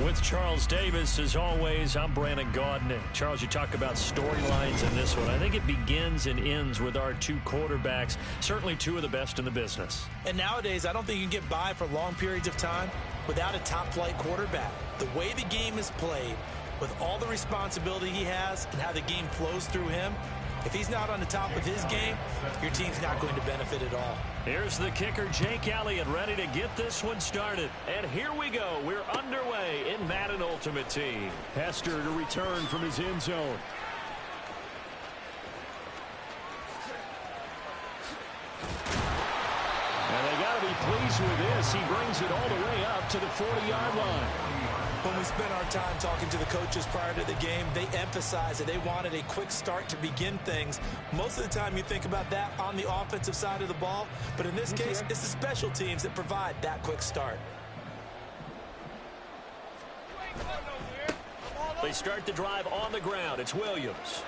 With Charles Davis, as always, I'm Brandon Gaudin. Charles, you talk about storylines in this one. I think it begins and ends with our two quarterbacks, certainly two of the best in the business. And nowadays, I don't think you can get by for long periods of time without a top-flight quarterback. The way the game is played, with all the responsibility he has and how the game flows through him, if he's not on the top of his game, your team's not going to benefit at all. Here's the kicker, Jake Elliott, ready to get this one started. And here we go. We're underway in Madden Ultimate Team. Hester to return from his end zone. And they got to be pleased with this. He brings it all the way up to the 40-yard line. When we spent our time talking to the coaches prior to the game, they emphasized that they wanted a quick start to begin things. Most of the time you think about that on the offensive side of the ball, but in this case, it's the special teams that provide that quick start. They start the drive on the ground. It's Williams.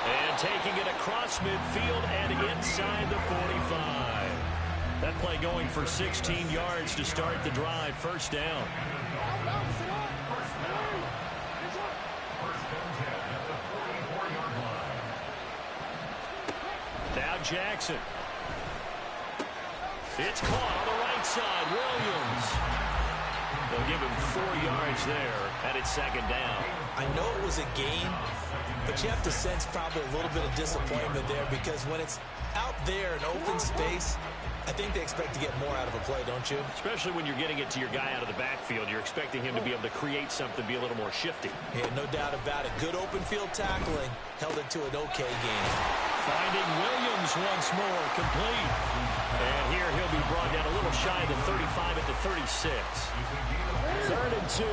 And taking it across midfield and inside the 45. That play going for 16 yards to start the drive. First down. Now Jackson. It's caught on the right side. Williams. They'll give him 4 yards there, and it's second down. I know it was a gain, but you have to sense probably a little bit of disappointment there because when it's out there in open space, I think they expect to get more out of a play, don't you? Especially when you're getting it to your guy out of the backfield. You're expecting him to be able to create something, be a little more shifty. Yeah, no doubt about it. Good open field tackling held it to an okay game. Finding Williams once more, complete. And here he'll be brought down a little shy of the 35 at the 36. 3rd and 2.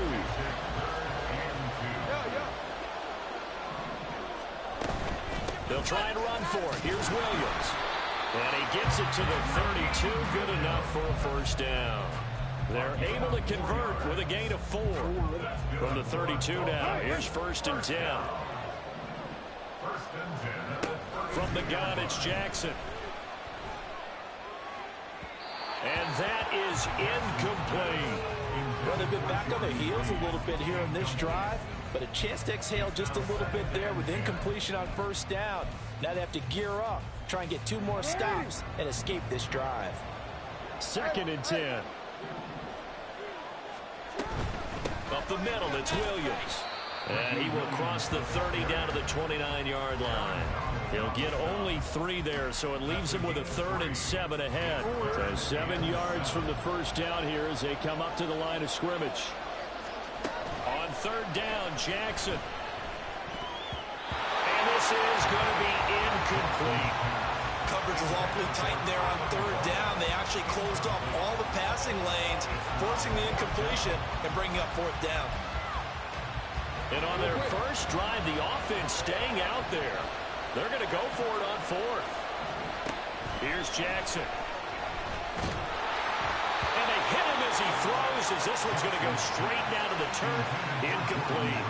They'll try and run for it. Here's Williams. And he gets it to the 32. Good enough for a first down. They're able to convert with a gain of 4. From the 32 now. Here's 1st and 10. From the gun, it's Jackson. And that is incomplete. Well, they've been back on their heels a little bit here on this drive, but a chance to exhale just a little bit there with incompletion on first down. Now they have to gear up, try and get 2 more stops, and escape this drive. 2nd and 10. Up the middle, it's Williams. And he will cross the 30 down to the 29-yard line. He'll get only 3 there, so it leaves him with a 3rd and 7 ahead. So 7 yards from the first down here as they come up to the line of scrimmage. On 3rd down, Jackson. And this is going to be incomplete. Coverage was awfully tight there on 3rd down. They actually closed off all the passing lanes, forcing the incompletion and bringing up 4th down. And on their first drive, the offense staying out there. They're going to go for it on 4th. Here's Jackson. And they hit him as he throws, as this one's going to go straight down to the turf. Incomplete.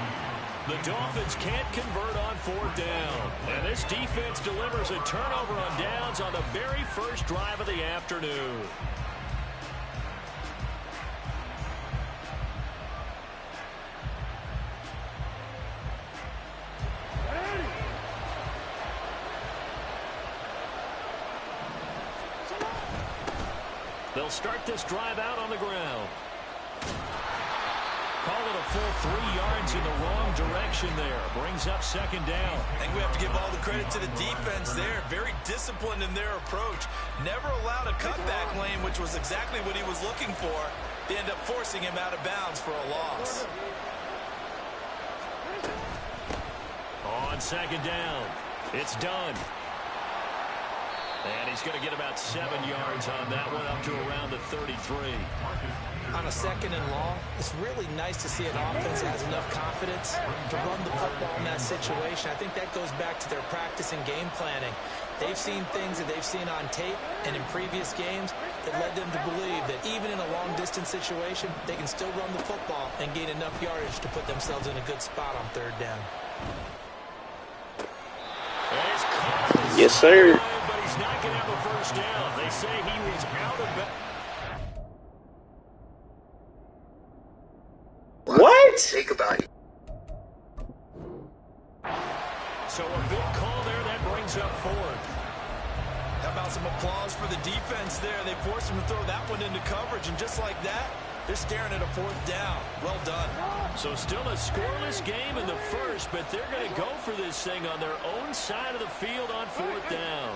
The Dolphins can't convert on 4th down. And this defense delivers a turnover on downs on the very first drive of the afternoon. They'll start this drive out on the ground. Call it a full 3 yards in the wrong direction there. Brings up 2nd down. I think we have to give all the credit to the defense there. Very disciplined in their approach. Never allowed a cutback lane, which was exactly what he was looking for. They end up forcing him out of bounds for a loss. On 2nd down, it's done. And he's going to get about 7 yards on that one, up to around the 33. On a 2nd and long, it's really nice to see an offense that has enough confidence to run the football in that situation. I think that goes back to their practice and game planning. They've seen things that they've seen on tape and in previous games that led them to believe that even in a long-distance situation, they can still run the football and gain enough yardage to put themselves in a good spot on 3rd down. Yes, sir. But he's not going to have a first down. They say he was out of bounds. think about it. So a big call there that brings up fourth. How about some applause for the defense there? They forced him to throw that one into coverage, and just like that, they're staring at a fourth down. Well done. So still a scoreless game in the first, but they're going to go for this thing on their own side of the field on fourth down.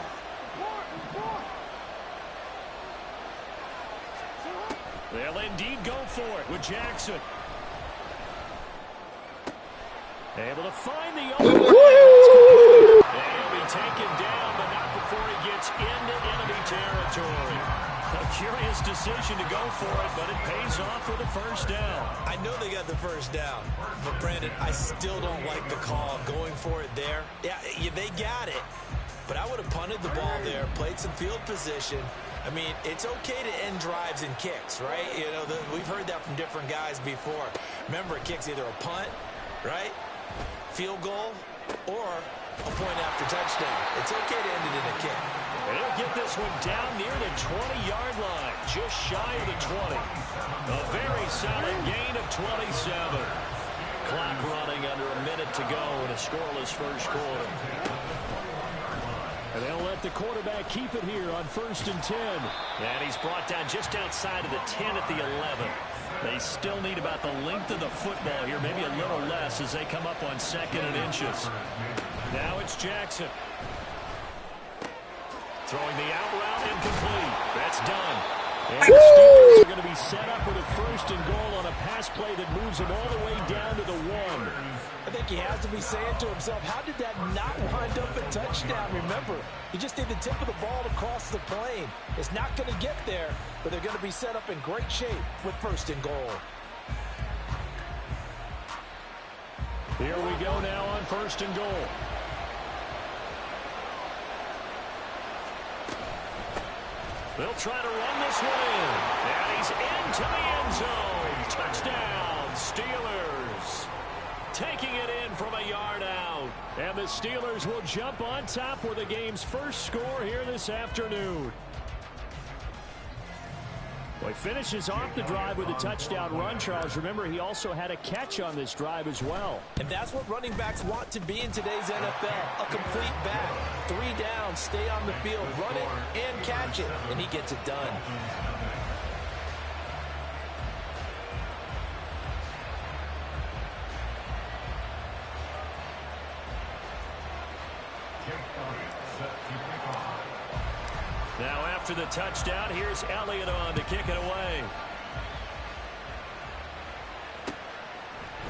They'll indeed go for it with Jackson. Able to find the open man. And he'll be taken down, but not before he gets into enemy territory. A curious decision to go for it, but it pays off for the first down. I know they got the first down, but Brandon, I still don't like the call going for it there. Yeah, they got it, but I would have punted the ball there, played some field position. I mean, it's okay to end drives and kicks, right? You know, we've heard that from different guys before. Remember, a kick's either a punt, right, field goal, or a point after touchdown. It's okay to end it in a kick. And he'll get this one down near the 20-yard line, just shy of the 20. A very solid gain of 27. Clock running under a minute to go in a scoreless first quarter. And they'll let the quarterback keep it here on 1st and 10. And he's brought down just outside of the 10 at the 11. They still need about the length of the football here, maybe a little less as they come up on 2nd and inches. Now it's Jackson. Throwing the out route incomplete. That's done. And the Steelers are going to be set up with a 1st and goal on a pass play that moves them all the way down to the 1. I think he has to be saying to himself, how did that not wind up a touchdown? Remember, you just need the tip of the ball to cross the plane. It's not going to get there, but they're going to be set up in great shape with 1st and goal. Here we go now on 1st and goal. They'll try to run this one in. And he's into the end zone. Touchdown, Steelers. Taking it in from a yard out. And the Steelers will jump on top with the game's first score here this afternoon. Well, he finishes off the drive with a touchdown run, Charles. Remember, he also had a catch on this drive as well. And that's what running backs want to be in today's NFL. A complete back. 3 down, stay on the field, run it, and catch it. And he gets it done. Now after the touchdown, here's Elliott on to kick it away.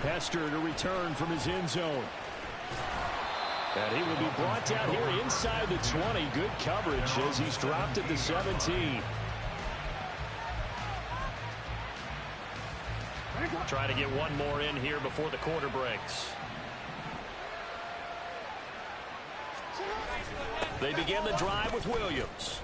Hester to return from his end zone. And he will be brought down here inside the 20. Good coverage as he's dropped at the 17. Try to get one more in here before the quarter breaks. They begin the drive with Williams.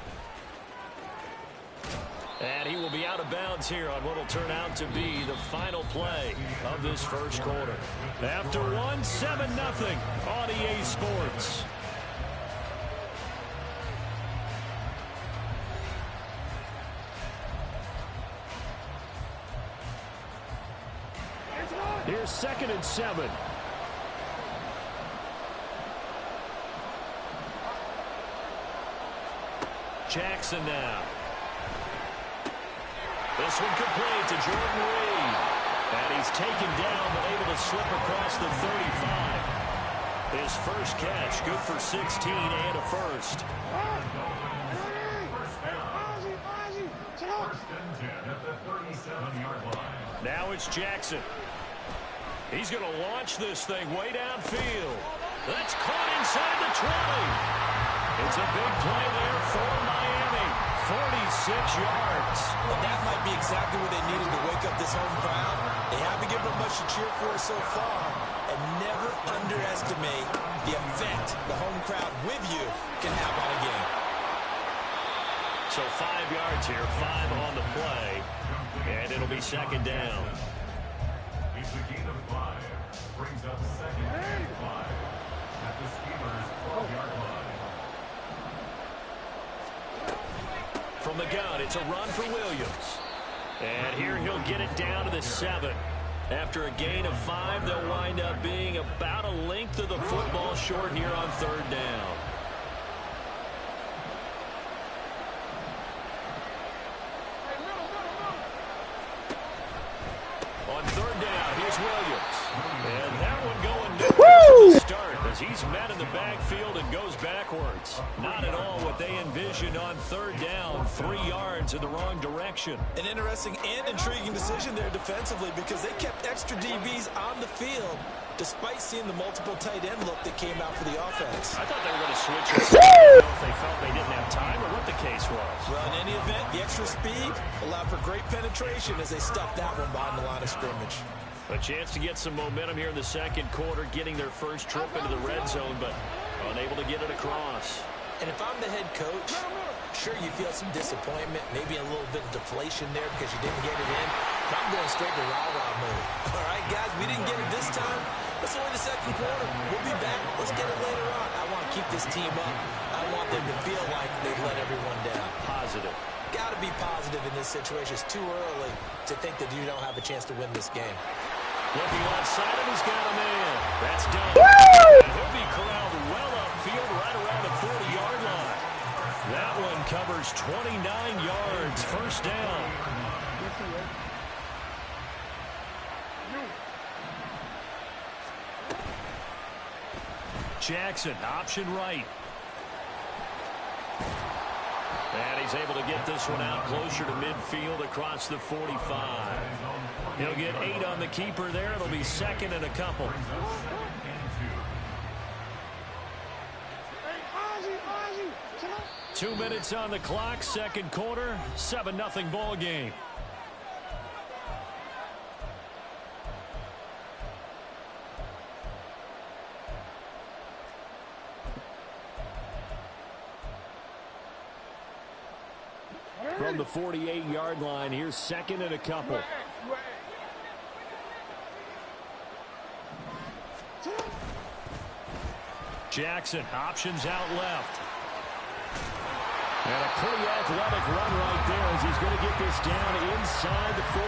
And he will be out of bounds here on what will turn out to be the final play of this first quarter. After 7-0 on EA Sports. Here's 2nd and 7. Jackson now. This one complete to Jordan Reed. And he's taken down but able to slip across the 35. His first catch, good for 16 and a first. Now it's Jackson. He's going to launch this thing way downfield. That's caught inside the 20. It's a big play there for Miami. 46 yards. And that might be exactly what they needed to wake up this home crowd. They haven't given them much to cheer for so far. And never underestimate the effect the home crowd with you can have on a game. So 5 yards here, 5 on the play. And it'll be 2nd down. It's a gain of 5. Brings up 2nd and 5 at the Steelers' 12-yard line. From the gun, it's a run for Williams. And here he'll get it down to the 7. After a gain of 5, they'll wind up being about a length of the football short here on 3rd down. On 3rd down, here's Williams. And that one going nowhere to start as he's met in the backfield and goes backwards. Not at all what they envisioned on 3rd down. 3 yards in the wrong direction. An interesting and intriguing decision there defensively because they kept extra DBs on the field despite seeing the multiple tight end look that came out for the offense. I thought they were going to switch it. I don't know if they felt they didn't have time or what the case was. Well, in any event, the extra speed allowed for great penetration as they stuffed that one behind the line of scrimmage. A chance to get some momentum here in the 2nd quarter, getting their first trip into the red zone, but unable to get it across. And if I'm the head coach, sure, you feel some disappointment, maybe a little bit of deflation there because you didn't get it in. But I'm going straight to rah-rah mode. All right, guys, we didn't get it this time. It's only the 2nd quarter. We'll be back. Let's get it later on. I want to keep this team up. I want them to feel like they've let everyone down. Positive. Got to be positive in this situation. It's too early to think that you don't have a chance to win this game. Looking onside him, he's got a man. That's done. And he'll be corralled well upfield right around the 40-yard line. That one covers 29 yards. 1st down. Jackson, option right. And he's able to get this one out closer to midfield across the 45. He'll get 8 on the keeper there. It'll be 2nd and a couple. Two minutes on the clock, 2nd quarter, 7-0 ball game. From the 48-yard line, here's 2nd and a couple. Jackson, options out left. And a pretty athletic run right there as he's going to get this down inside the 40.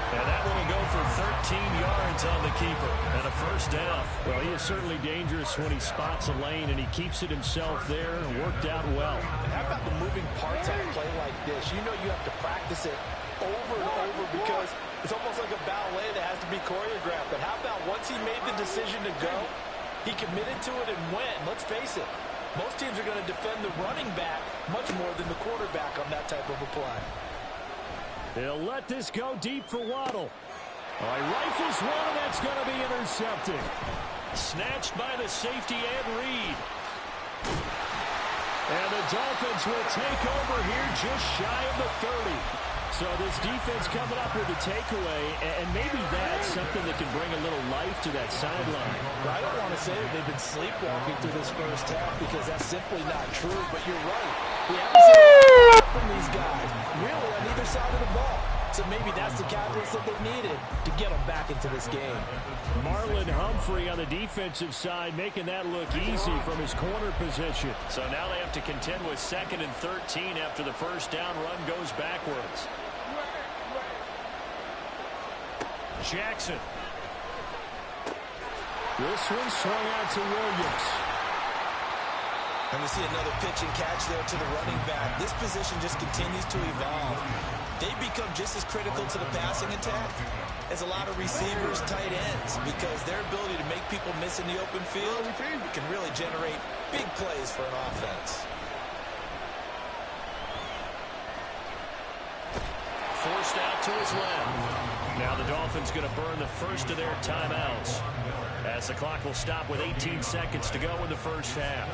And that one will go for 13 yards on the keeper and a 1st down. Well, he is certainly dangerous when he spots a lane, and he keeps it himself there and worked out well. And how about the moving parts on a play like this? You know you have to practice it over and over because it's almost like a ballet that has to be choreographed. But how about once he made the decision to go, he committed to it and went. Let's face it, most teams are going to defend the running back much more than the quarterback on that type of a play. He'll let this go deep for Waddle. All right, rifles one, and that's going to be intercepted. Snatched by the safety Ed Reed. And the Dolphins will take over here just shy of the 30. So this defense coming up with a takeaway, and maybe that's something that can bring a little life to that sideline. I don't want to say that they've been sleepwalking through this 1st half because that's simply not true, but you're right. We haven't seen from these guys, really, on either side of the ball. So maybe that's the catalyst that they needed to get them back into this game. Marlon Humphrey on the defensive side making that look easy from his corner position. So now they have to contend with 2nd and 13 after the 1st down run goes backwards. Jackson. This one swung out to Williams. And we see another pitch and catch there to the running back. This position just continues to evolve. They become just as critical to the passing attack as a lot of receivers, tight ends, because their ability to make people miss in the open field can really generate big plays for an offense. Forced out to his left. Now the Dolphins going to burn the first of their timeouts as the clock will stop with 18 seconds to go in the 1st half.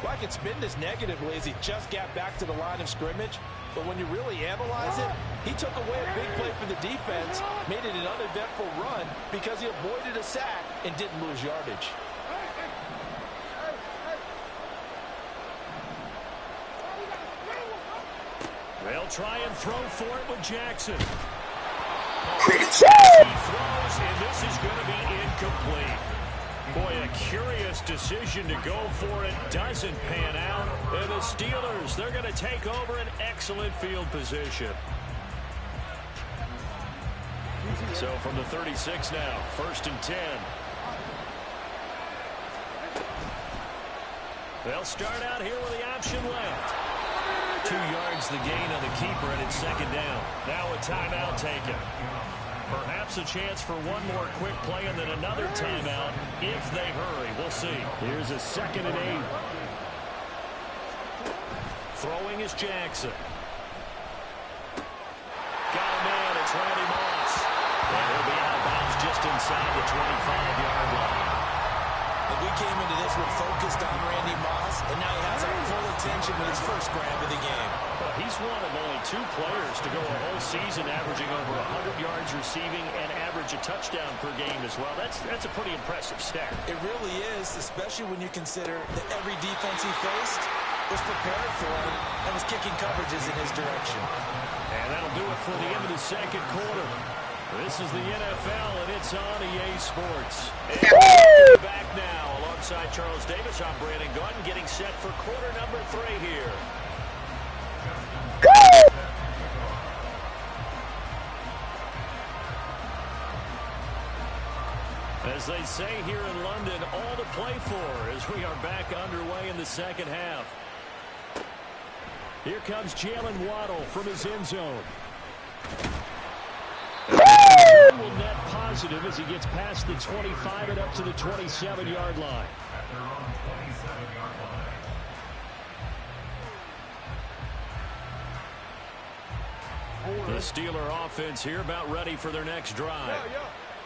Well, I can spin this negatively as he just got back to the line of scrimmage, but when you really analyze it, he took away a big play for the defense, made it an uneventful run because he avoided a sack and didn't lose yardage. They'll try and throw for it with Jackson. He throws, and this is going to be incomplete. Boy, a curious decision to go for it. Doesn't pan out. And the Steelers, they're going to take over an excellent field position. So from the 36 now, 1st and 10. They'll start out here with the option left. 2 yards the gain on the keeper, and it's 2nd down. Now a timeout taken. Perhaps a chance for one more quick play and then another timeout if they hurry. We'll see. Here's a 2nd and 8. Throwing is Jackson. Got a man. It's Randy Moss. And he'll be out of bounds just inside the 25-yard line. And we came into this one focused on Randy Moss, and now he has our full attention with his first grab of the game. Well, he's one of only 2 players to go a whole season averaging over 100 yards receiving and average a touchdown per game as well. That's a pretty impressive stat. It really is, especially when you consider that every defense he faced was prepared for him and was kicking coverages in his direction. And that'll do it for the end of the 2nd quarter. This is the NFL, and it's on EA Sports. And we're back now alongside Charles Davis. I'm Brandon Gordon getting set for quarter number 3 here. As they say here in London, all to play for as we are back underway in the 2nd half. Here comes Jalen Waddle from his end zone. Will net positive as he gets past the 25 and up to the 27-yard line. At their own 27-yard line. The Steeler offense here about ready for their next drive.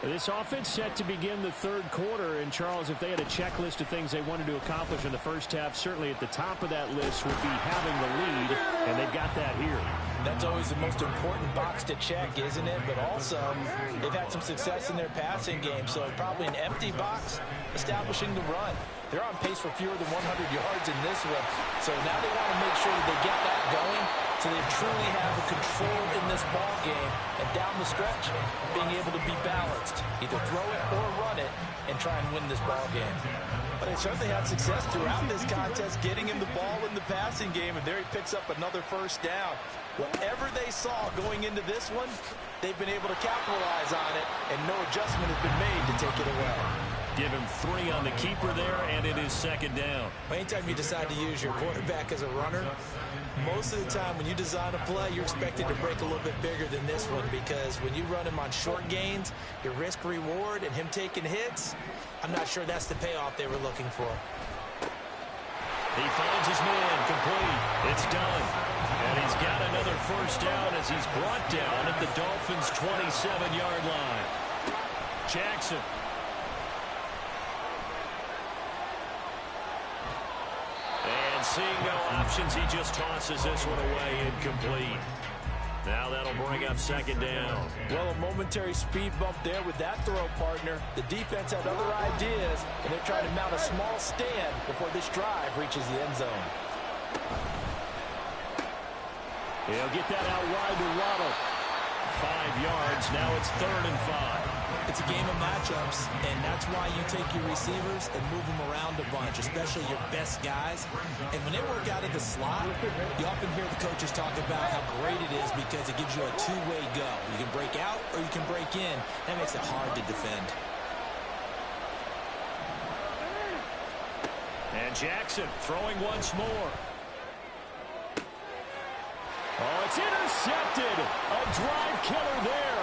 This offense set to begin the 3rd quarter. And, Charles, if they had a checklist of things they wanted to accomplish in the first half, certainly at the top of that list would be having the lead, and they've got that here. That's always the most important box to check, isn't it? But also, they've had some success in their passing game, so probably an empty box establishing the run. They're on pace for fewer than 100 yards in this one, so now they want to make sure that they get that going so they truly have a control in this ball game, and down the stretch, being able to be balanced, either throw it or run it, and try and win this ball game. But they certainly had success throughout this contest, getting him the ball in the passing game, and there he picks up another 1st down. Whatever they saw going into this one, they've been able to capitalize on it, and no adjustment has been made to take it away. Give him 3 on the keeper there, and it is 2nd down. Anytime you decide to use your quarterback as a runner, most of the time when you design a play, you're expected to break a little bit bigger than this one, because when you run him on short gains, your risk-reward and him taking hits, I'm not sure that's the payoff they were looking for. He finds his man complete. It's done. And he's got another 1st down as he's brought down at the Dolphins' 27-yard line. Jackson. And seeing no options, he just tosses this one away incomplete. Now that'll bring up 2nd down. Well, a momentary speed bump there with that throw, partner. The defense had other ideas, and they're trying to mount a small stand before this drive reaches the end zone. He'll get that out wide to Waddle. 5 yards. Now it's 3rd and 5. It's a game of matchups, and that's why you take your receivers and move them around a bunch, especially your best guys. And when they work out of the slot, you often hear the coaches talk about how great it is because it gives you a 2-way go. You can break out or you can break in. That makes it hard to defend. And Jackson throwing once more. Oh, it's intercepted. A drive killer there.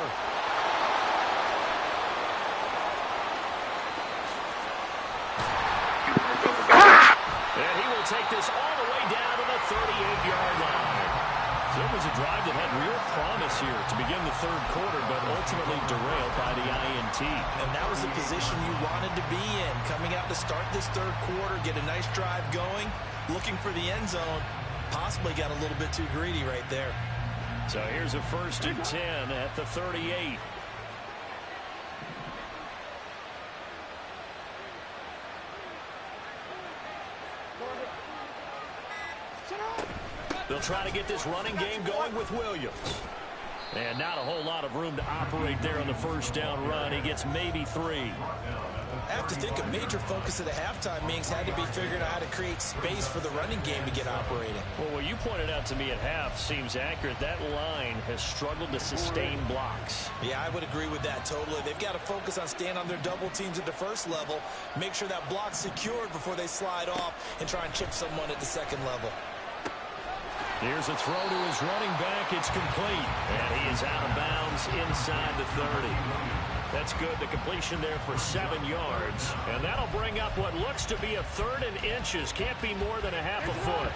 And he will take this all the way down to the 38-yard line. So it was a drive that had real promise here to begin the 3rd quarter, but ultimately derailed by the INT. And that was the position you wanted to be in, coming out to start this 3rd quarter, get a nice drive going, looking for the end zone. Possibly got a little bit too greedy right there. So here's a 1st and 10 at the 38. They'll try to get this running game going with Williams. And not a whole lot of room to operate there on the 1st down run. He gets maybe 3. I have to think a major focus of the halftime meetings had to be figuring out how to create space for the running game to get operating. Well, what you pointed out to me at half seems accurate. That line has struggled to sustain blocks. Yeah, I would agree with that totally. They've got to focus on staying on their double teams at the first level, make sure that block's secured before they slide off and try and chip someone at the second level. Here's a throw to his running back. It's complete. And he is out of bounds inside the 30. That's good. The completion there for 7 yards. And that'll bring up what looks to be a 3rd and inches. Can't be more than a half a foot.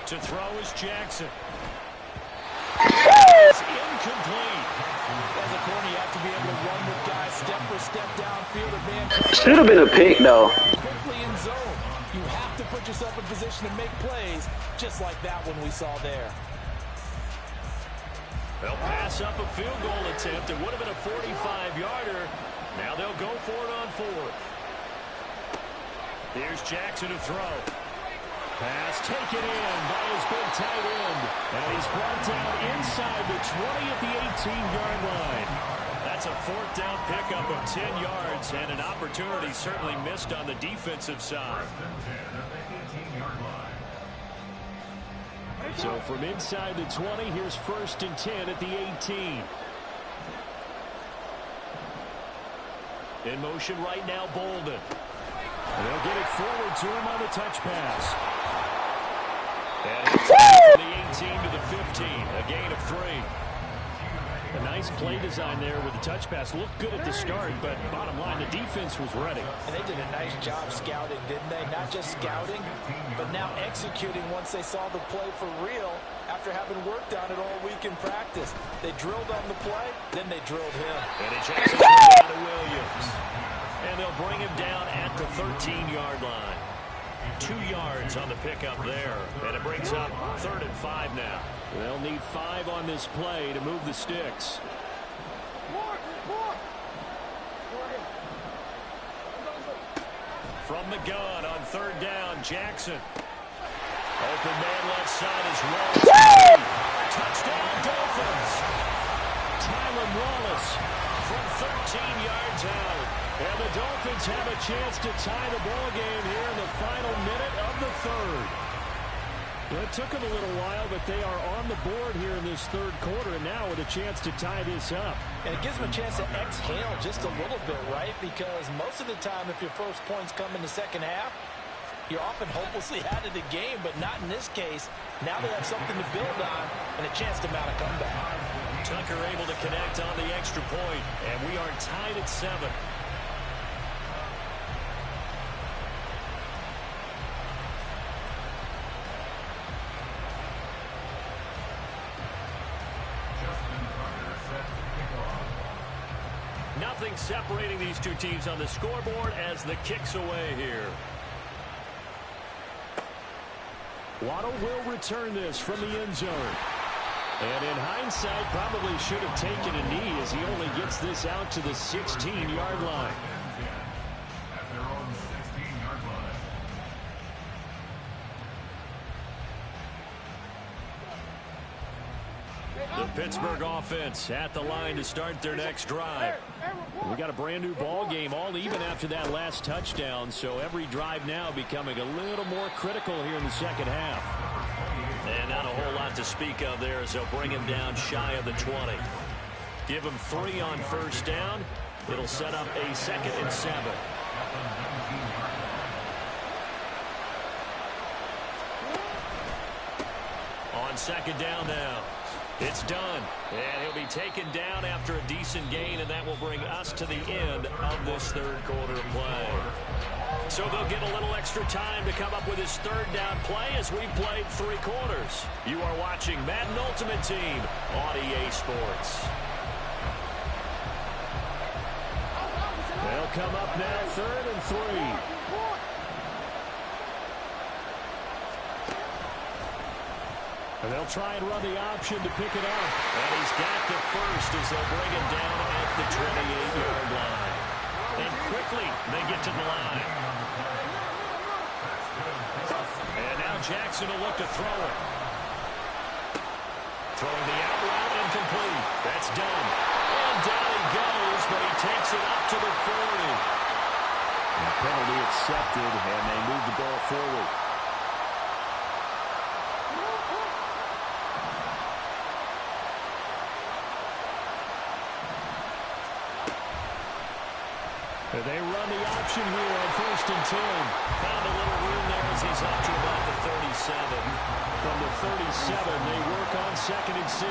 To throw is Jackson. It's incomplete. As a corner, you have to be able to run with guys step for step downfield and man. Should have been a pick, though. Quickly in zone. You have to put yourself in position to make plays, just like that one we saw there. They'll pass up a field goal attempt. It would have been a 45-yarder. Now they'll go for it on 4th. Here's Jackson to throw. Pass taken in by his big tight end. And he's brought down inside the 20 at the 18-yard line. That's a 4th down pickup of 10 yards and an opportunity certainly missed on the defensive side. So from inside the 20, here's 1st and 10 at the 18. In motion right now, Bolden. They'll get it forward to him on the touch pass. And it's from the 18 to the 15, a gain of 3. A nice play design there with the touch pass. Looked good at the start, but bottom line, the defense was ready. And they did a nice job scouting, didn't they? Not just scouting, but now executing once they saw the play for real after having worked on it all week in practice. They drilled on the play, then they drilled him. And it chases down to Williams. And they'll bring him down at the 13-yard line. 2 yards on the pickup there. And it brings up 3rd and 5 now. They'll need 5 on this play to move the sticks. From the gun on 3rd down, Jackson. Open man left side is Wallace. Touchdown Dolphins. Tylan Wallace from 13 yards out. And the Dolphins have a chance to tie the ball game here in the final minute of the 3rd. Well, it took them a little while, but they are on the board here in this 3rd quarter, and now with a chance to tie this up. And it gives them a chance to exhale just a little bit, right? Because most of the time, if your first points come in the second half, you're often hopelessly out of the game, but not in this case. Now they have something to build on and a chance to mount a comeback. Tucker able to connect on the extra point, and we are tied at 7. Nothing separating these two teams on the scoreboard as the kick's away here. Waddle will return this from the end zone. And in hindsight, probably should have taken a knee as he only gets this out to the 16-yard line. At their own 16-yard line. The Pittsburgh offense at the line to start their next drive. We got a brand new ball game, all even after that last touchdown, so every drive now becoming a little more critical here in the second half. And not a whole lot to speak of there as they'll bring him down shy of the 20. Give him 3 on 1st down. It'll set up a 2nd and 7. On 2nd down now. It's done, and he'll be taken down after a decent gain, and that will bring us to the end of this 3rd quarter play. So they'll get a little extra time to come up with his 3rd down play as we've played 3 quarters. You are watching Madden Ultimate Team on EA Sports. They'll come up now 3rd and 3. And they'll try and run the option to pick it up. And he's got the first as they'll bring him down at the 28-yard line. And quickly, they get to the line. And now Jackson will look to throw it. Throwing the out route incomplete. That's done. And down he goes, but he takes it up to the 40. The penalty accepted, and they move the ball forward. They run the option here on 1st and 10. Found a little room there as he's up to about the 37. From the 37, they work on 2nd and 6.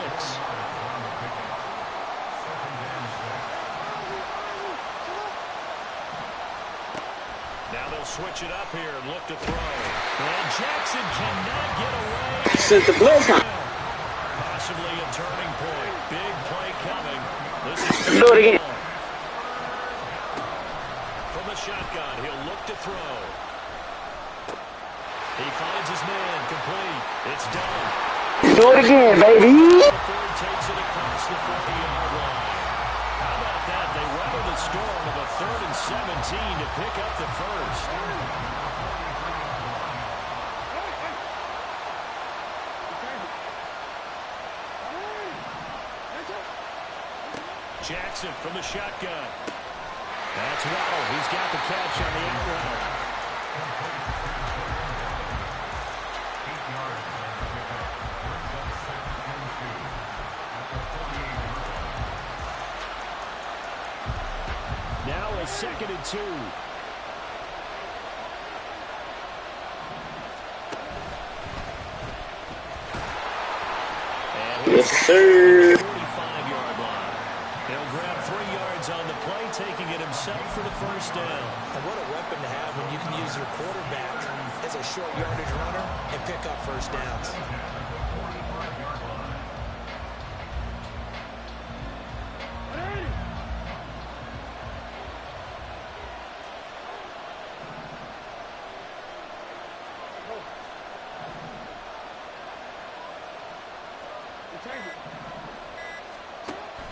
Now they'll switch it up here and look to throw. And Jackson cannot get away. Since the blow time. Possibly a turning point. Big play coming. This is Do it again. From the shotgun, he'll look to throw. He finds his man, complete. It's done. Do it again, baby. Before he takes it across the 40-yard line. How about that? They weather the storm of a 3rd and 17 to pick up the first. Jackson from the shotgun. That's Waddle. He's got the catch on the out route. Now a 2nd and 2. Yes, sir. 45-yard line. He'll grab 3 yards on the play, taking it himself for the first down. And what a weapon to have when you can use your quarterback as a short yardage runner and pick up first downs.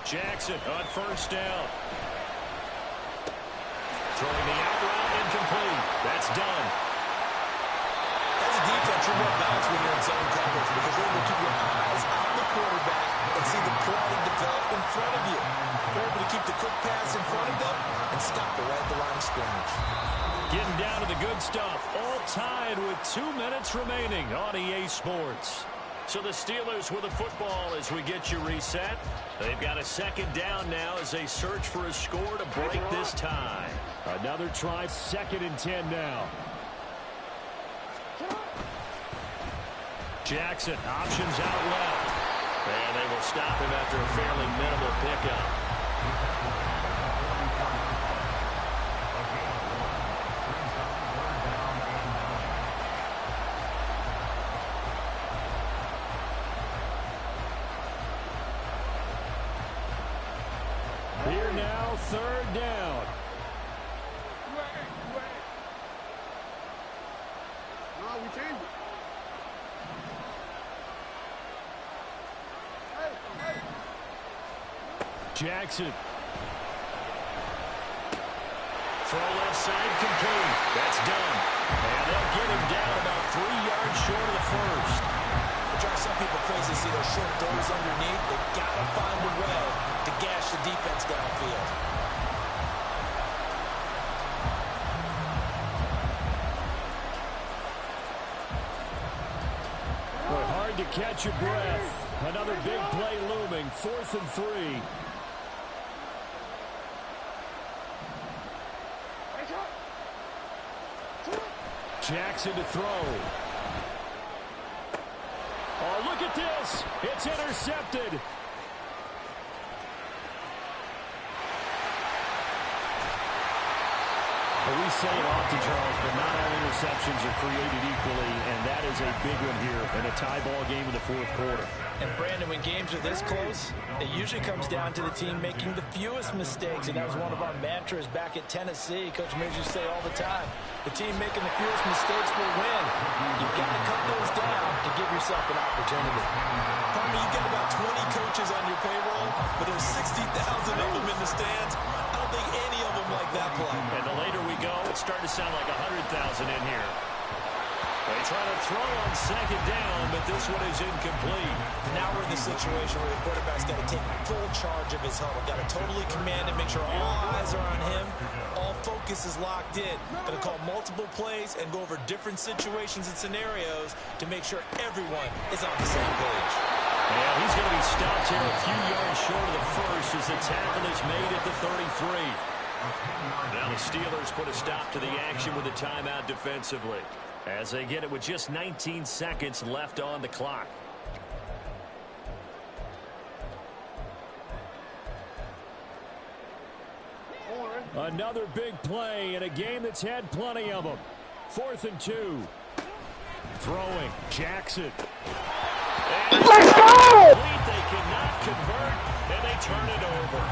Jackson on first down. Throwing the out route incomplete. That's done. As a defense, you're more balanced when you're in zone coverage because you're able to keep your eyes on the quarterback and see the play develop in front of you. You're able to keep the quick pass in front of them and stop it right at the line of scrimmage. Getting down to the good stuff. All tied with 2 minutes remaining on EA Sports. So the Steelers with the football as we get you reset. They've got a 2nd down now as they search for a score to break this tie. Another try, 2nd and 10 now. Jackson, options out left. And they will stop him after a fairly minimal pickup. Here now, 3rd down. No, we changed it. Jackson. Throw left side complete. That's done. And they'll get him down about 3 yards short of the first. It drives some people crazy to see those short throws underneath. They've got to find a way to gash the defense downfield. Boy, hard to catch your breath. Another big play looming. 4th and 3. Jackson to throw. Oh, look at this. It's intercepted. Well, we say it often, Charles, but not all interceptions are created equally, and that is a big one here in a tie ball game in the 4th quarter. And Brandon, when games are this close, it usually comes down to the team making the fewest mistakes, and that was one of our mantras back at Tennessee. Coach Mears used to say all the time, the team making the fewest mistakes will win. You've got to cut those down to give yourself an opportunity. Pardon me, you've got about 20 coaches on your payroll, but there's 60,000 of them in the stands. I don't think any of them like that play. And the later we go, it's starting to sound like 100,000 in here. They try to throw on second down, but this one is incomplete. Now we're in the situation where the quarterback's got to take full charge of his huddle. Got to totally command it, make sure all eyes are on him. All focus is locked in. Going to call multiple plays and go over different situations and scenarios to make sure everyone is on the same page. Yeah, he's going to be stopped here a few yards short of the first as the tackle is made at the 33. Now the Steelers put a stop to the action with a timeout defensively, as they get it with just 19 seconds left on the clock. Another big play in a game that's had plenty of them. 4th and 2. Throwing. Jackson. Let's go! They cannot convert, and they turn it over.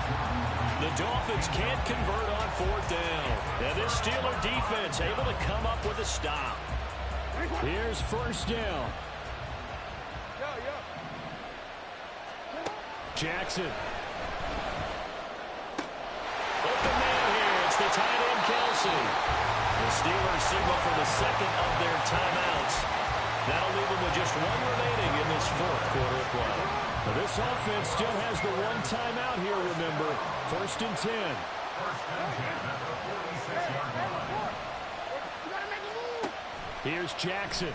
The Dolphins can't convert on 4th down. And this Steeler defense able to come up with a stop. Here's 1st down. Jackson. Open man here. It's the tight end, Kelsey. The Steelers signal for the second of their timeouts. That'll leave them with just one remaining in this 4th quarter of play. Now this offense still has the one timeout here, remember. 1st and 10. Here's Jackson.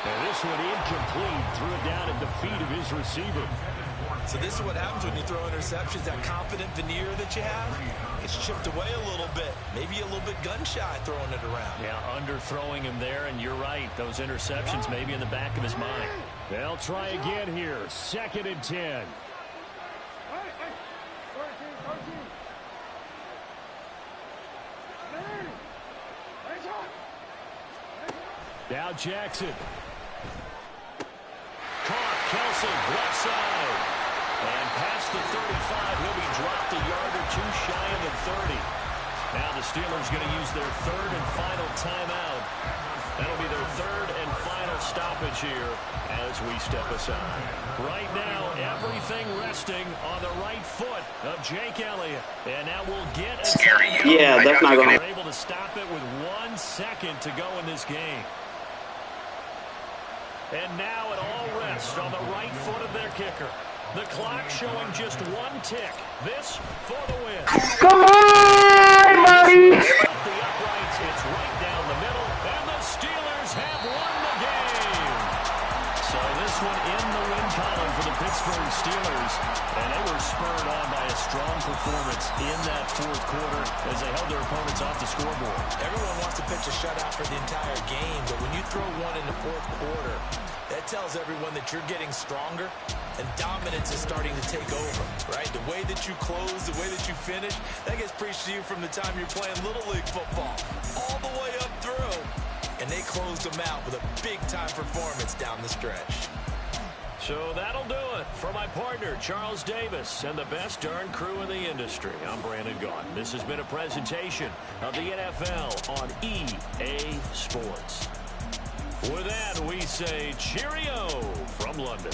And this one incomplete. Threw it down at the feet of his receiver. So this is what happens when you throw interceptions. That confident veneer that you have, it's chipped away a little bit. Maybe a little bit gun-shy throwing it around. Yeah, underthrowing him there, and you're right. Those interceptions may be in the back of his mind. They'll try again here. 2nd and 10. Now Jackson. Caught. Kelsey, left side. And past the 35, he'll be dropped a yard or two shy of the 30. Now the Steelers going to use their 3rd and final timeout. That'll be their 3rd and final stoppage here as we step aside. Right now, everything resting on the right foot of Jake Elliott. And now we'll get a timeout. Yeah, that's not going to... They're able to stop it with 1 second to go in this game. And now it all rests on the right foot of their kicker. The clock showing just 1 tick. This for the win. Come on, buddy! Up the uprights, it's right down the middle, and the Steelers have won the game. So this one in the win column for the Pittsburgh Steelers, and they were spurred on by a strong performance in that 4th quarter as they held their opponents off the scoreboard. Everyone wants to pitch a shutout for the entire game, but when you throw one in the 4th quarter, that tells everyone that you're getting stronger and dominance is starting to take over, right? The way that you close, the way that you finish, that gets preached to you from the time you're playing Little League football all the way up through. And they closed them out with a big-time performance down the stretch. So that'll do it for my partner, Charles Davis, and the best darn crew in the industry. I'm Brandon Gaudin. This has been a presentation of the NFL on EA Sports. With that, we say cheerio from London.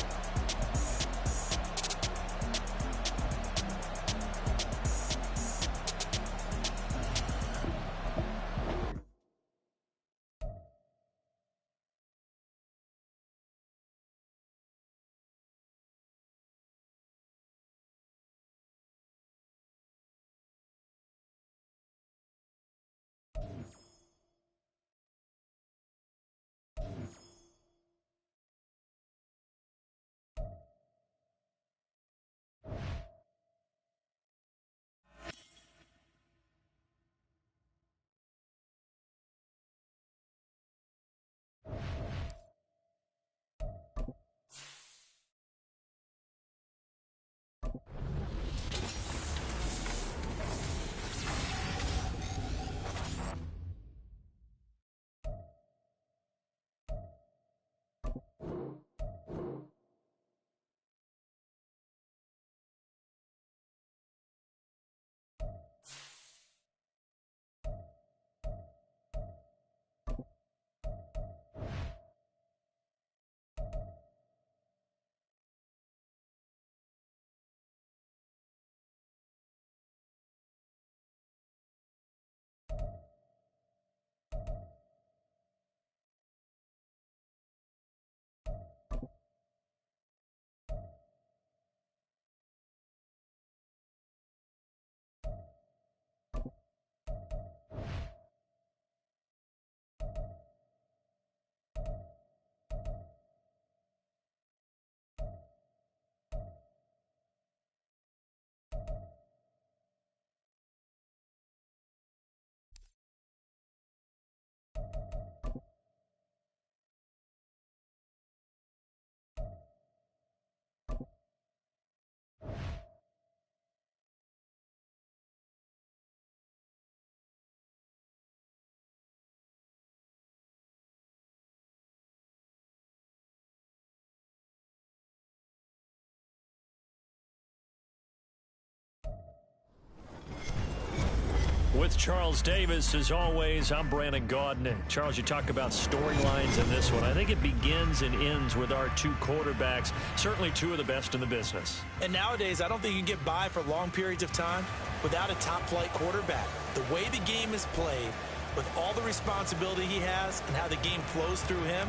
With Charles Davis, as always, I'm Brandon Gaudin. Charles, you talk about storylines in this one. I think it begins and ends with our two quarterbacks, certainly two of the best in the business. And nowadays, I don't think you can get by for long periods of time without a top-flight quarterback. The way the game is played, with all the responsibility he has and how the game flows through him,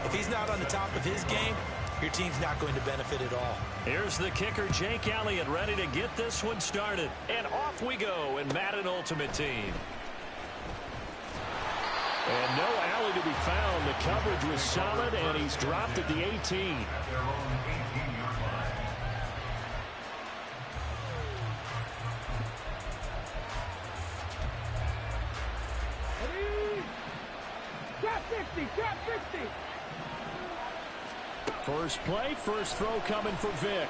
if he's not on the top of his game, your team's not going to benefit at all. Here's the kicker, Jake Elliott, ready to get this one started. And off we go in Madden Ultimate Team. And no alley to be found. The coverage was solid, and he's dropped at the 18. At their own 18-yard line. Trap 50, trap 50. First play, first throw coming for Vic.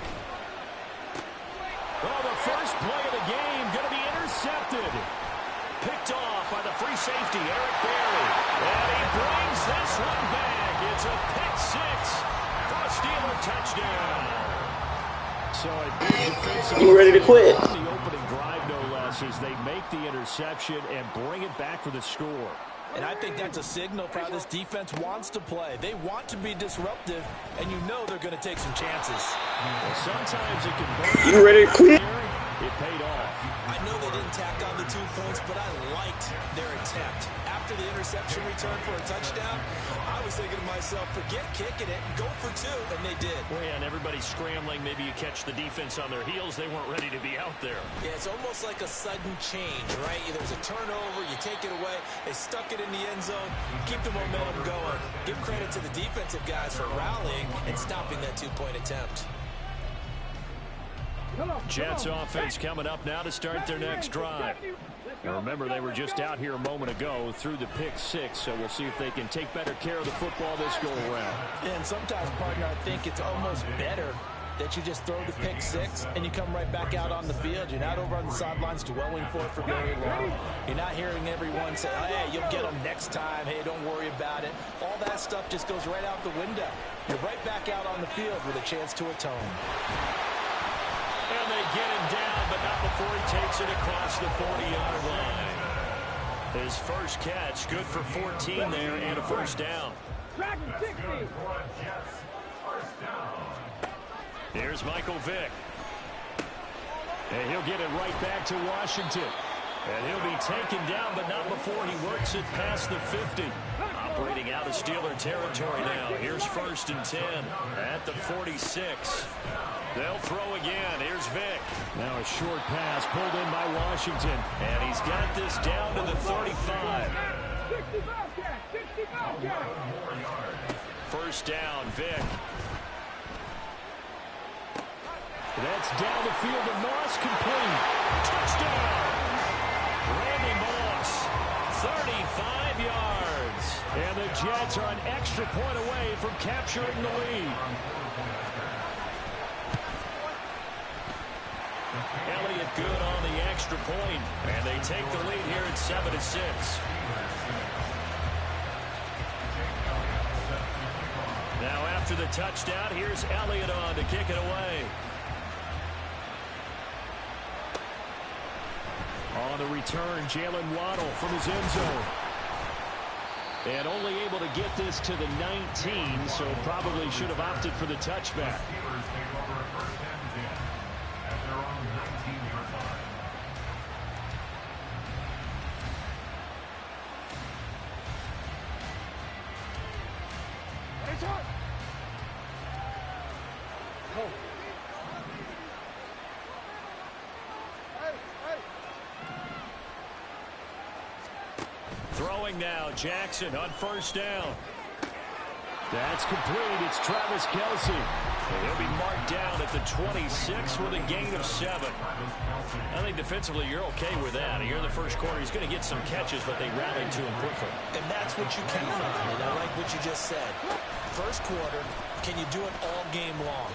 Oh, the first play of the game going to be intercepted. Picked off by the free safety, Eric Berry. And he brings this one back. It's a pick six for a Steeler touchdown. So a big defensive. You ready to quit? On the opening drive, no less, as they make the interception and bring it back for the score. And I think that's a signal for how this defense wants to play. They want to be disruptive, and you know they're going to take some chances. Well, sometimes it can burn. You ready to quit? It paid off. I know they didn't tack on the 2 points, but I liked their attempt. After the interception return for a touchdown, I was thinking to myself, forget kicking it and go for 2, and they did. Well, yeah, and everybody's scrambling. Maybe you catch the defense on their heels. They weren't ready to be out there. Yeah, it's almost like a sudden change, right? There's a turnover, you take it away, they stuck it in the end zone, keep the momentum going. Give credit to the defensive guys for rallying and stopping that 2-point attempt. Jets offense coming up now to start their next drive. Now remember, they were just out here a moment ago through the pick six, so we'll see if they can take better care of the football this go-around. And sometimes, partner, I think it's almost better that you just throw the pick six and you come right back out on the field. You're not over on the sidelines dwelling for it for very long. You're not hearing everyone say, oh, hey, you'll get them next time. Hey, don't worry about it. All that stuff just goes right out the window. You're right back out on the field with a chance to atone. And they get him down, but not before he takes it across the 40-yard line. His first catch, good for 14 there and a first down. Here's Michael Vick. And he'll get it right back to Washington. And he'll be taken down, but not before he works it past the 50. Operating out of Steeler territory now. Here's 1st and 10 at the 46. They'll throw again. Here's Vick. Now a short pass pulled in by Washington. And he's got this down to the 35. 1st down, Vick. That's down the field to Moss, complete. Touchdown! Randy Moss, 35 yards. And the Jets are an extra point away from capturing the lead. Elliott good on the extra point, and they take the lead here at 7-6. Now after the touchdown, here's Elliott on to kick it away. On the return, Jalen Waddle from his end zone. And only able to get this to the 19, so probably should have opted for the touchback. Throwing now, Jackson on 1st down. That's complete. It's Travis Kelce. And he'll be marked down at the 26 with a gain of 7. I think defensively you're okay with that. Here in the first quarter, he's going to get some catches, but they rallied to him quickly. And that's what you count on, and I like what you just said. First quarter, can you do it all game long?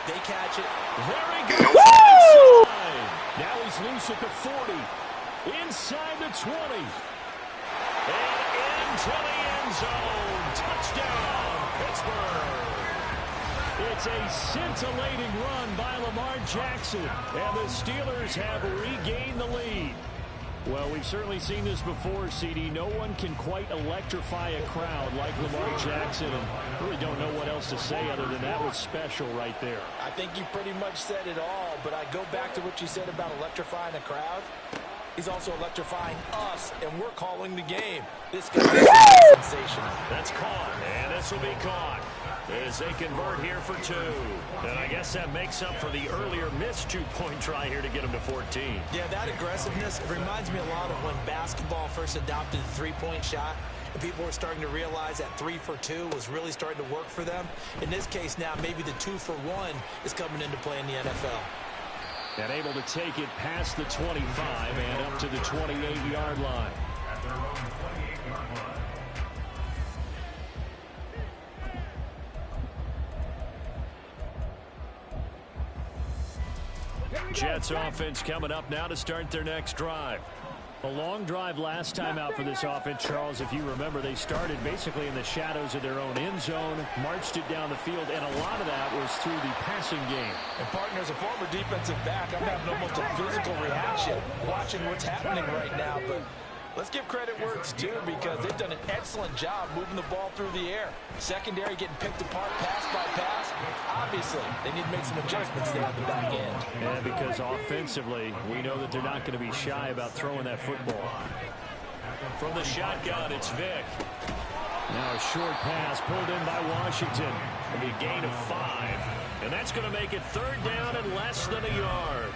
They catch it. There he goes. Inside. Now he's loose at the 40. Inside the 20. And into the end zone. Touchdown, Pittsburgh. It's a scintillating run by Lamar Jackson. And the Steelers have regained the lead. Well, we've certainly seen this before, CD. No one can quite electrify a crowd like Lamar Jackson, and really don't know what else to say other than that was special right there. I think you pretty much said it all, but I go back to what you said about electrifying a crowd. He's also electrifying us, and we're calling the game. This guy is sensational. That's caught, and this will be caught as they convert here for 2. And I guess that makes up for the earlier missed 2-point try here to get them to 14. Yeah, that aggressiveness, it reminds me a lot of when basketball first adopted the three-point shot, and people were starting to realize that 3 for 2 was really starting to work for them. In this case now, maybe the 2 for 1 is coming into play in the NFL. And able to take it past the 25 and up to the 28-yard line. At their own 28-yard line. Jets offense coming up now to start their next drive. A long drive last time out for this offense, Charles. If you remember, they started basically in the shadows of their own end zone, marched it down the field, and a lot of that was through the passing game. And partner, as a former defensive back, I'm having almost a physical reaction watching what's happening right now. But let's give credit where it's due, because they've done an excellent job moving the ball through the air. Secondary getting picked apart pass by pass. Obviously, they need to make some adjustments there at the back end. And because offensively, we know that they're not going to be shy about throwing that football. From the shotgun, it's Vick. Now a short pass pulled in by Washington. It'll be a gain of 5. And that's going to make it 3rd down and less than a yard.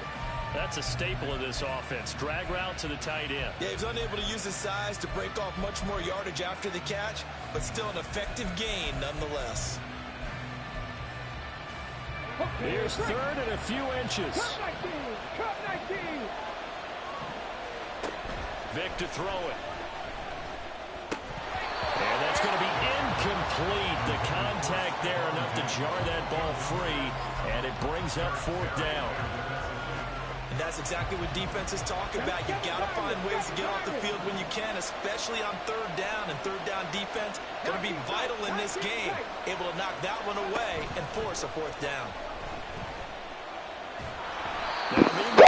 That's a staple of this offense. Drag route to the tight end. Yeah, he's unable to use his size to break off much more yardage after the catch, but still an effective gain nonetheless. Here's 3rd and a few inches. Cut 19. Vick to throw it. And that's going to be incomplete. The contact there enough to jar that ball free, and it brings up 4th down. And that's exactly what defenses talk about. You've got to find ways to get off the field when you can, especially on 3rd down. And 3rd down defense going to be vital in this game. Able to knock that one away and force a 4th down. Go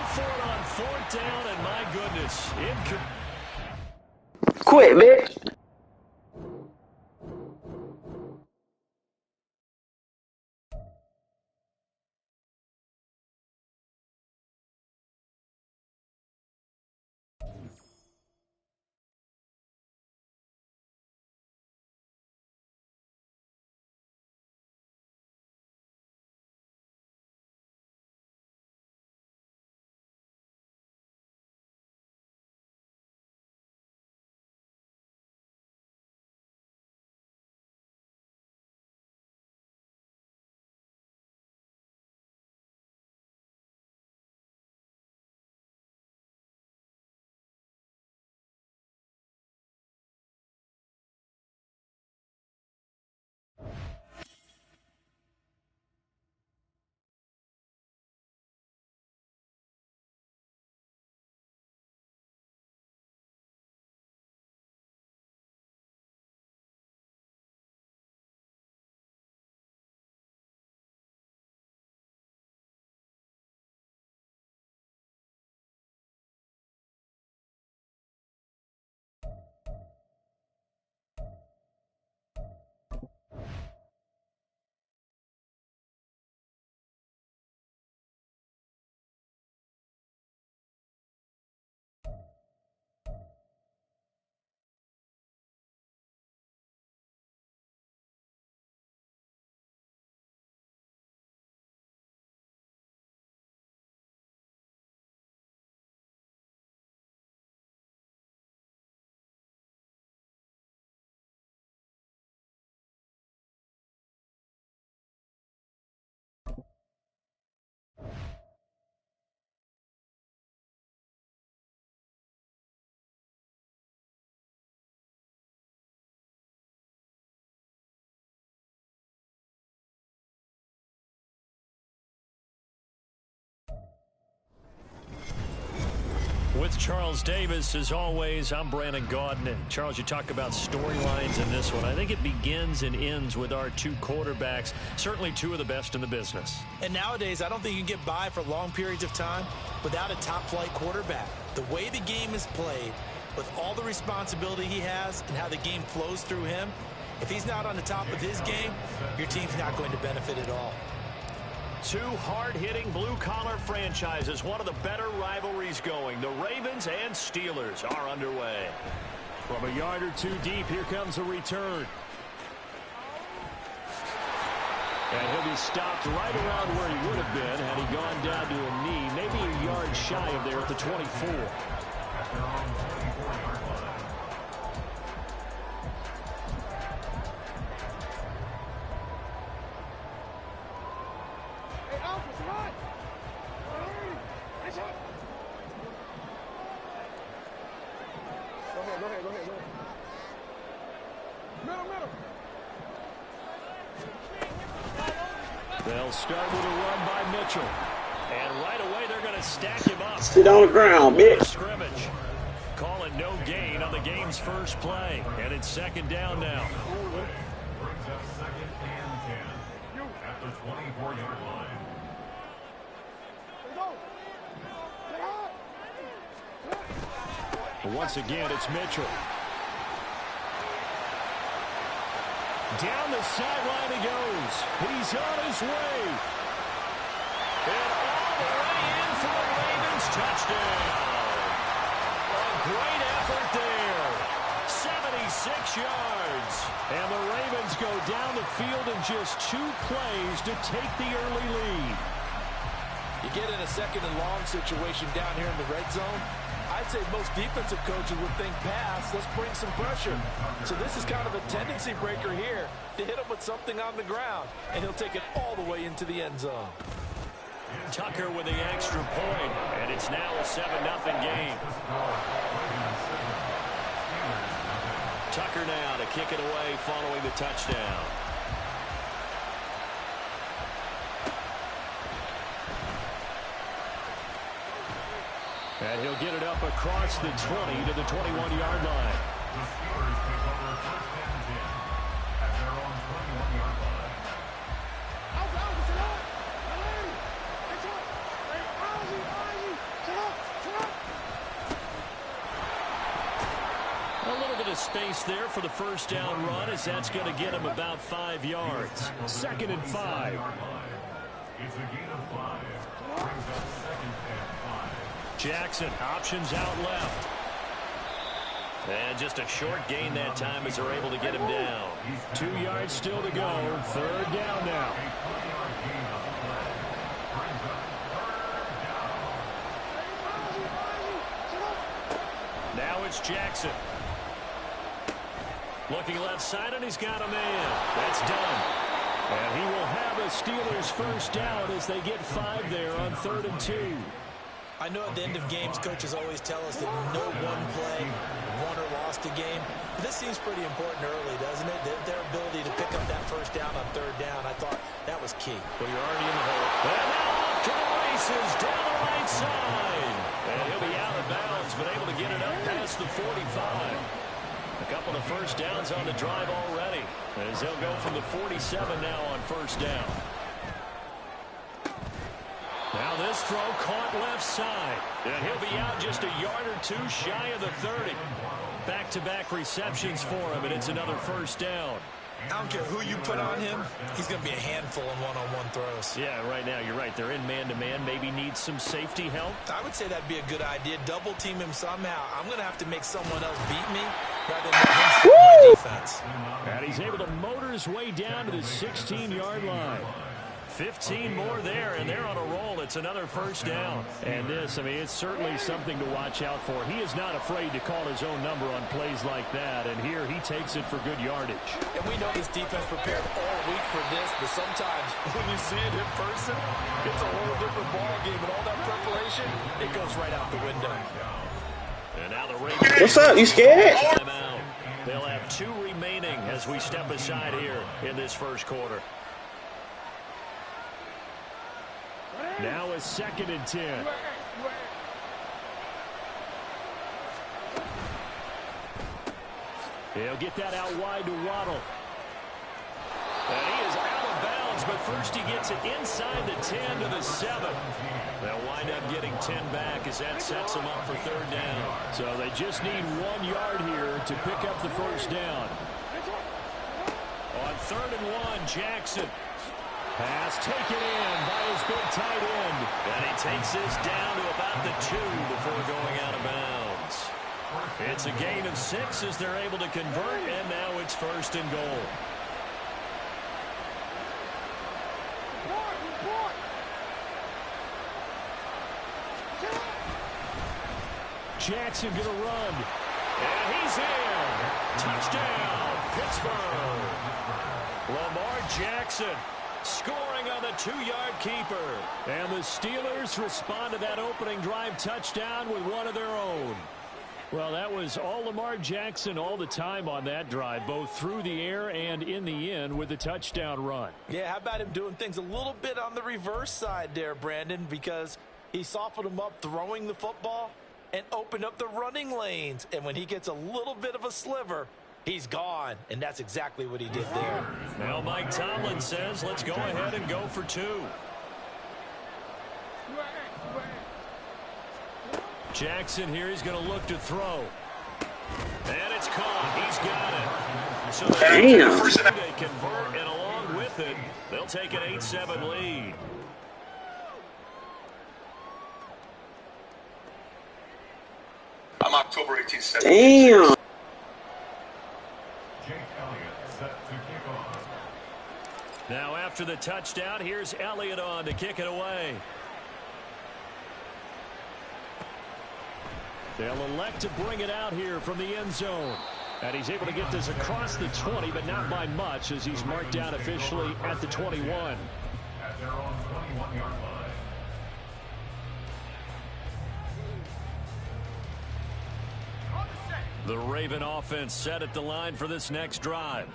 for it on 4th down, and my goodness, Quit, bitch. with Charles Davis. As always, I'm Brandon Gaudin. And Charles, you talk about storylines in this one. I think it begins and ends with our two quarterbacks, certainly two of the best in the business. And nowadays, I don't think you can get by for long periods of time without a top-flight quarterback. The way the game is played, with all the responsibility he has and how the game flows through him, if he's not on the top of his game, your team's not going to benefit at all. Two hard-hitting blue-collar franchises, one of the better rivalries going. The Ravens and Steelers are underway. From a yard or two deep, here comes a return. And he'll be stopped right around where he would have been had he gone down to a knee, maybe a yard shy of there at the 24. They'll start with a run by Mitchell. And right away, they're going to stack him up. Sit on the ground, bitch. Scrimmage. Calling no gain on the game's first play. And it's second down now. Brings up second and 10 at the 24-yard line. But once again, it's Mitchell. Down the sideline he goes. He's on his way. And all the way in for the Ravens touchdown. A great effort there. 76 yards. And the Ravens go down the field in just 2 plays to take the early lead. You get in a second and long situation down here in the red zone, I'd say most defensive coaches would think pass, let's bring some pressure. So this is kind of a tendency breaker here to hit him with something on the ground, and he'll take it all the way into the end zone. Tucker with the extra point, and it's now a 7-0 game. Tucker now to kick it away following the touchdown. And he'll get it up across the 20 to the 21-yard line. The Steelers take over first and 10 at their own 21-yard line. A little bit of space there for the first down run, as that's going to get him about 5 yards. 2nd and 5. It's a gain of 5. Brings up second and 5. Jackson, options out left. And just a short gain that time as they're able to get him down. 2 yards still to go. 3rd down now. Now it's Jackson. Looking left side, and he's got a man. That's done. And he will have a Steelers first down as they get 5 there on 3rd and 2. I know at the end of games, coaches always tell us that no one play won or lost a game. But this seems pretty important early, doesn't it? Their ability to pick up that first down on 3rd down, I thought that was key. Well, you're already in the hole. And now off to the races down the right side. And he'll be out of bounds, but able to get it up past the 45. A couple of first downs on the drive already, as they'll go from the 47 now on first down. Now this throw caught left side. And he'll be out just a yard or 2 shy of the 30. Back-to-back receptions for him, and it's another first down. I don't care who you put on him, he's going to be a handful in one-on-one throws. Yeah, right now you're right. They're in man-to-man. Maybe needs some safety help. I would say that'd be a good idea. Double team him somehow. I'm going to have to make someone else beat me rather than let him shoot my defense. And he's able to motor his way down to the 16-yard line. 15 more there, and they're on a roll. It's another first down. And this, I mean, it's certainly something to watch out for. He is not afraid to call his own number on plays like that, and here he takes it for good yardage. And we know this defense prepared all week for this, but sometimes when you see it in person, it's a whole different ball game, and all that preparation, it goes right out the window. And now the Ravens. What's up? You scared? They'll have 2 remaining as we step aside here in this first quarter. Now a 2nd and 10. He'll get that out wide to Waddle. And he is out of bounds, but first he gets it inside the 10 to the 7. They'll wind up getting 10 back as that sets them up for third down. So they just need 1 yard here to pick up the first down. On 3rd and 1, Jackson. Pass taken in by his big tight end. And he takes this down to about the 2 before going out of bounds. It's a gain of 6 as they're able to convert, and now it's 1st and goal. Jackson going to run. And he's in. Touchdown, Pittsburgh. Lamar Jackson scoring on the 2-yard keeper. And the Steelers respond to that opening drive touchdown with one of their own. Well, that was all Lamar Jackson all the time on that drive, both through the air and in the end with the touchdown run. Yeah, how about him doing things a little bit on the reverse side there, Brandon, because he softened him up throwing the football and opened up the running lanes. And when he gets a little bit of a sliver, he's gone. And that's exactly what he did there. Now Mike Tomlin says, let's go ahead and go for 2. Jackson here, he's going to look to throw. And it's caught. He's got it. So they convert, and along with it, they'll take an 8-7 lead. I'm October 18th. Damn. Jake Elliott set to kick off. Now after the touchdown, here's Elliott on to kick it away. They'll elect to bring it out here from the end zone. And he's able to get this across the 20, but not by much, as he's marked down officially at the 21. At their own 21-yard line. The Raven offense set at the line for this next drive.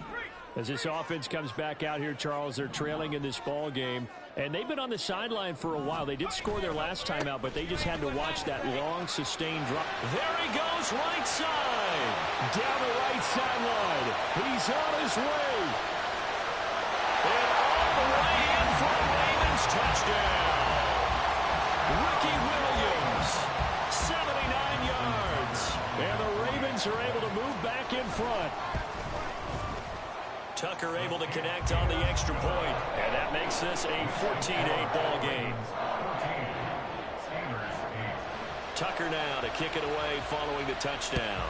As this offense comes back out here, Charles, they're trailing in this ball game. And they've been on the sideline for a while. They did score their last time out, but they just had to watch that long, sustained drop. There he goes, right side. Down the right sideline. He's on his way. And all the way in for a Ravens touchdown. Ricky Williams, 79 yards. And the Ravens are able to move back in front. Tucker able to connect on the extra point, and that makes this a 14-8 ball game. Tucker now to kick it away following the touchdown.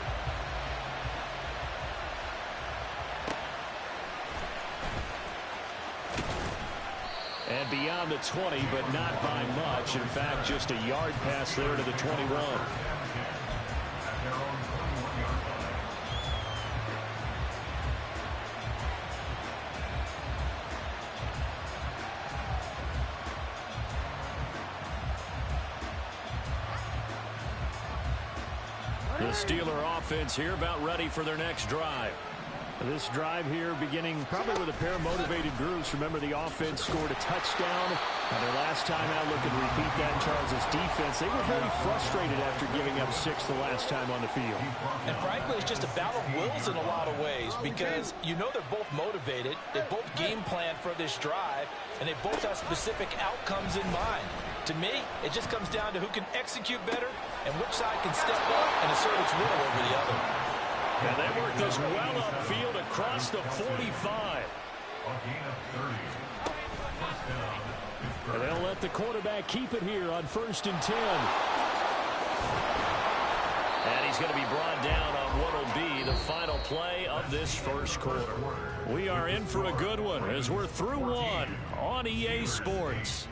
And beyond the 20, but not by much. In fact, just a yard pass there to the 21. The Steeler offense here about ready for their next drive. This drive here beginning probably with a pair of motivated groups. Remember, the offense scored a touchdown on their last time out. Looking to repeat that in Charles's defense. They were very frustrated after giving up 6 the last time on the field. And frankly, it's just a battle of wills in a lot of ways, because you know they're both motivated. They both game plan for this drive, and they both have specific outcomes in mind. To me, it just comes down to who can execute better and which side can step up and assert its will over the other. And they work this well upfield across the 45. And they'll let the quarterback keep it here on 1st and 10. And he's going to be brought down on what will be the final play of this first quarter. We are in for a good one as we're through one on EA Sports.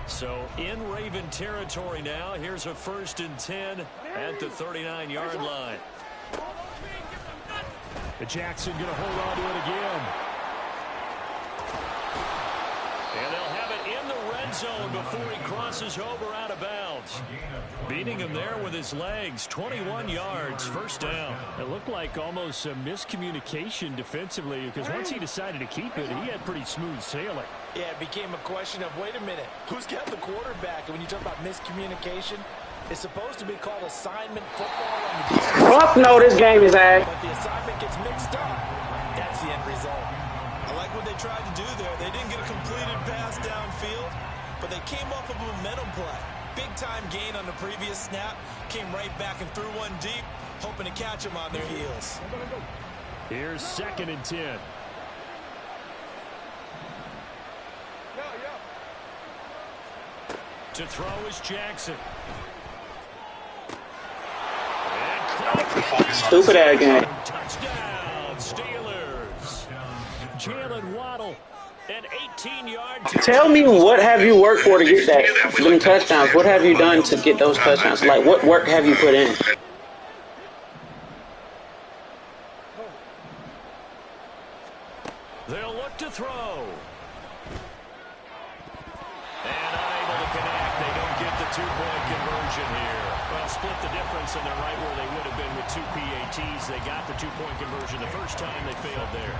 So in Raven territory now. Here's a 1st and 10 at the 39-yard line. Jackson going to hold on to it again. And they'll have it in the red zone before he crosses over out of bounds. Beating him there with his legs. 21 yards, first down. It looked like almost a miscommunication defensively because once he decided to keep it, he had pretty smooth sailing. Yeah, it became a question of, wait a minute, who's got the quarterback? And when you talk about miscommunication, it's supposed to be called assignment football on the defense. Fuck no, this game is ass. But the assignment gets mixed up. That's the end result. I like what they tried to do there. They didn't get a completed pass downfield, but they came off of a momentum play. Big-time gain on the previous snap. Came right back and threw one deep, hoping to catch them on their heels. Here's 2nd and 10. To throw is Jackson. Stupid ass game. Touchdown, Steelers. Jalen Waddle, an 18-yard. Tell me, what have you worked for to get them touchdowns? What have you done to get those touchdowns? Like, what work have you put in? They'll look to throw. And unable to connect. They don't get the two-point conversion here. Well, split the difference, and they're right where they would have been with 2 PATs. They got the two-point conversion the first time. They failed there.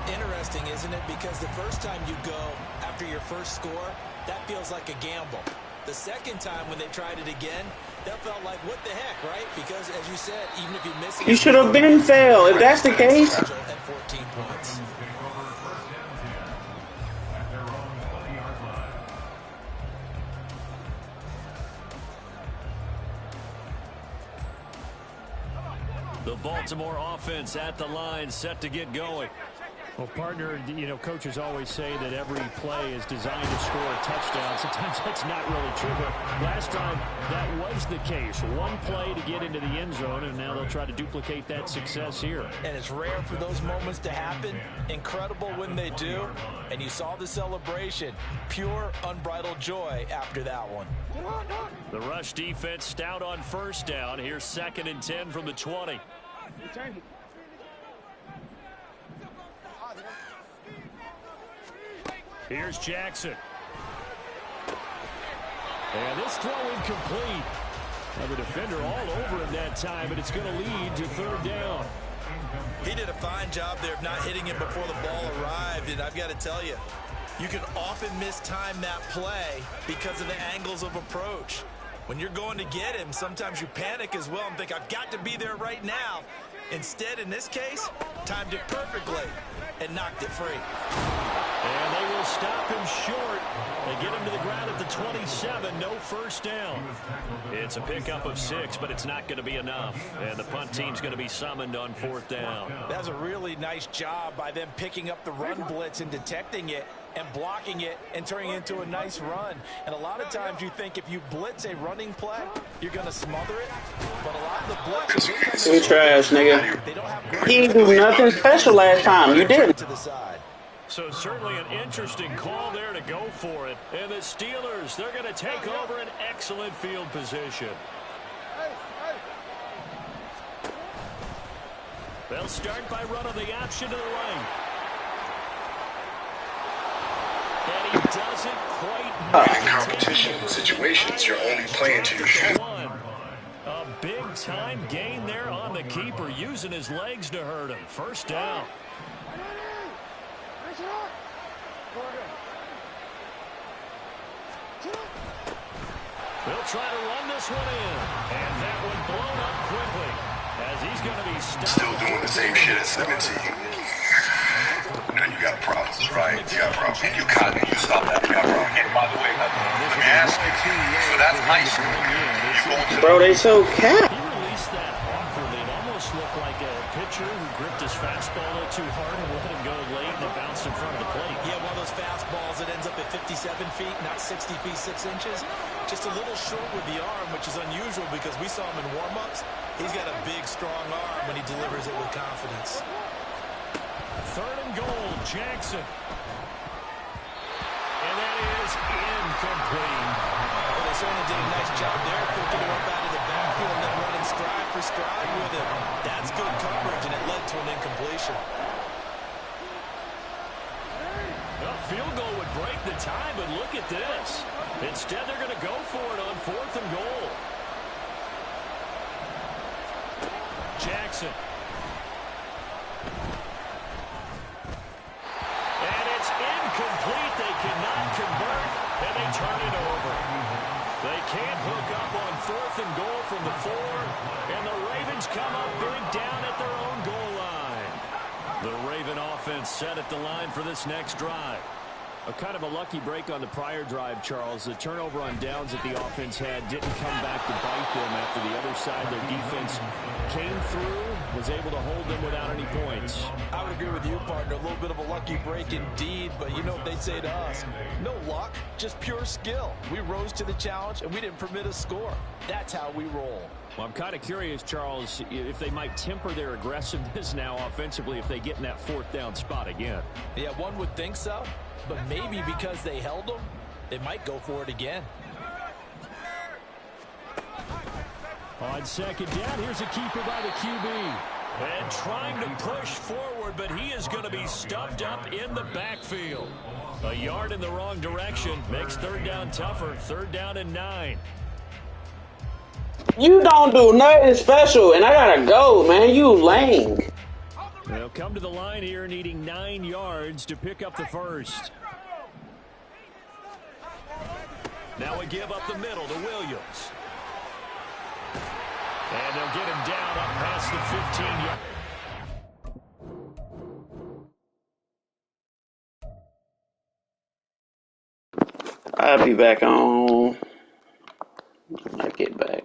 Interesting, isn't it? Because the first time you go after your first score, that feels like a gamble. The second time when they tried it again, that felt like, what the heck, right? Because, as you said, even if you miss it, You should have been failed. If that's the case. At 14 points. The Baltimore offense at the line, set to get going. Well, partner, you know, coaches always say that every play is designed to score a touchdown. Sometimes that's not really true, but last time that was the case. One play to get into the end zone, and now they'll try to duplicate that success here. And it's rare for those moments to happen. Incredible when they do. And you saw the celebration. Pure, unbridled joy after that one. The rush defense stout on first down. Here's 2nd and 10 from the 20. Here's Jackson. And this throw incomplete. Now the defender all over him that time, but it's going to lead to 3rd down. He did a fine job there of not hitting it before the ball arrived, and I've got to tell you, you can often mistime that play because of the angles of approach. When you're going to get him, sometimes you panic as well and think, I've got to be there right now. Instead, in this case, timed it perfectly and knocked it free. And they will stop him short. They get him to the ground at the 27. No first down. It's a pickup of 6, but it's not going to be enough. And the punt team's going to be summoned on 4th down. That was a really nice job by them picking up the run blitz and detecting it and blocking it and turning it into a nice run. And a lot of times you think if you blitz a running play, you're going to smother it. But a lot of the blitz... You trash, nigga. He didn't do nothing special last time. You didn't. To the side. So certainly an interesting call there to go for it. And the Steelers, they're going to take over an excellent field position. They'll start by running the option to the right. And he doesn't quite... In competition situations, you're only playing to your strength. A big-time gain there on the keeper, using his legs to hurt him. First down. They'll try to run this one in. And that one blown up quickly. As he's going to be stopped. Still doing the same shit at 17. Now you got problems, right? You got problems. And you caught it. You stopped that. You got problems. And by the way, let me ask you. So that's high school. Bro, they so cap. He released that awkwardly. It almost looked like a pitcher who gripped his fastball a little too hard and let him go late, and it bounced in front of the plate. Yeah, one of those fastballs that ends up at 57 feet, not 60 feet, 6 inches. Just a little short with the arm, which is unusual because we saw him in warm-ups. He's got a big, strong arm when he delivers it with confidence. 3rd and goal, Jackson. And that is incomplete. Well, they certainly did a nice job there, picking him up out of the backfield and then running stride for stride with him. That's good coverage, and it led to an incompletion. A field goal would break the tie, but look at this. Instead, they're going to go for it on 4th and goal. Jackson. And it's incomplete. They cannot convert, and they turn it over. They can't hook up on 4th and goal from the 4, and the Ravens come up big down at their own goal line. The Raven offense set at the line for this next drive. A kind of a lucky break on the prior drive, Charles. The turnover on downs that the offense had didn't come back to bite them after the other side. Their defense came through, was able to hold them without any points. I would agree with you, partner. A little bit of a lucky break indeed, but you know what they'd say to us. No luck, just pure skill. We rose to the challenge, and we didn't permit a score. That's how we roll. Well, I'm kind of curious, Charles, if they might temper their aggressiveness now offensively if they get in that 4th down spot again. Yeah, one would think so. But maybe because they held them, they might go for it again. On 2nd down, here's a keeper by the QB. And trying to push forward, but he is going to be stuffed up in the backfield. A yard in the wrong direction makes 3rd down tougher. 3rd down and 9. You don't do nothing special, and I gotta go, man. You lame. They'll come to the line here needing 9 yards to pick up the first. Now we give up the middle to Williams. And they'll get him down up past the 15-yard. I'll be back on. I get back.